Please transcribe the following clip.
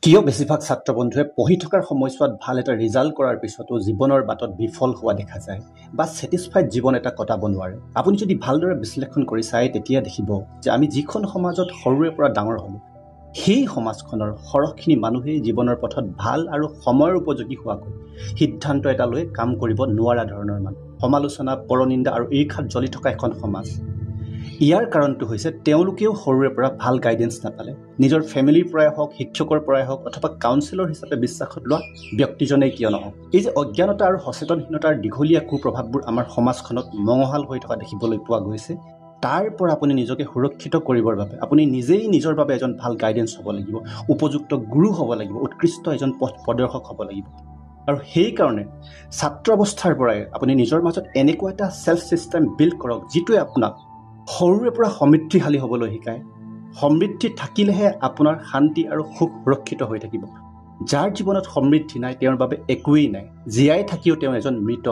কিয় বেছিভাগ ছাত্ৰ বন্ধুৱে পঢ়ি থকাৰ সময়ছোৱাত ভাল এটা ৰিজাল্ট কৰাৰ পিছতো জীৱনৰ বাটত বিফল হোৱা দেখা যায় বা ছেটিছফাইড জীৱন এটা কটাব নোৱাৰে। আপুনি যদি ভালদৰে বিশ্লেষণ কৰি চায় তেতিয়া দেখিব যে আমি যিখন সমাজত সৰুৰে পৰা ডাঙৰ হ'লোঁ সেই সমাজখনৰ সৰহখিনি মানুহেই জীৱনৰ পথত ভাল আৰু সময়ৰ উপযোগী হোৱাকৈ সিদ্ধান্ত এটা লৈ কাম কৰিব নোৱাৰা ধৰণৰ মানুহ। সমালোচনা, পৰনিন্দা আৰু ঈৰ্ষাত জ্বলি থকা এখন সমাজ। ইয়াৰ কাৰণটো হৈছে তেওঁলোকেও সৰুৰে পৰা ভাল গাইডেন্স নাপালে। নিজৰ ফেমিলিৰ পৰাই হওক, শিক্ষকৰ পৰাই হওক অথবা কাউন্সিলৰ হিচাপে বিশ্বাসত লোৱা ব্যক্তিজনেই কিয় নহওক। এই যে অজ্ঞানতা আৰু সচেতনহীনতাৰ দীঘলীয়া কুপ্ৰভাৱবোৰ আমাৰ সমাজখনত মঙহাল হৈ থকা দেখিবলৈ পোৱা গৈছে। তাৰ পৰা আপুনি নিজকে সুৰক্ষিত কৰিবৰ বাবে আপুনি নিজেই নিজৰ বাবে এজন ভাল গাইডেন্স হ'ব লাগিব, উপযুক্ত গুৰু হ'ব লাগিব, উৎকৃষ্ট এজন পথ প্ৰদৰ্শক হ'ব লাগিব। আৰু সেইকাৰণে ছাত্ৰ অৱস্থাৰ পৰাই আপুনি নিজৰ মাজত এনেকুৱা এটা ছেল্ফ ছিষ্টেম বিল্ড কৰক যিটোৱে আপোনাক সৰুৰে পৰা সমৃদ্ধিশালী হ'বলৈ শিকায়। সমৃদ্ধি থাকিলেহে আপোনাৰ শান্তি আৰু সুখ সুৰক্ষিত হৈ থাকিব। যাৰ জীৱনত সমৃদ্ধি নাই তেওঁৰ বাবে একোৱেই নাই। জীয়াই থাকিও তেওঁ এজন মৃত।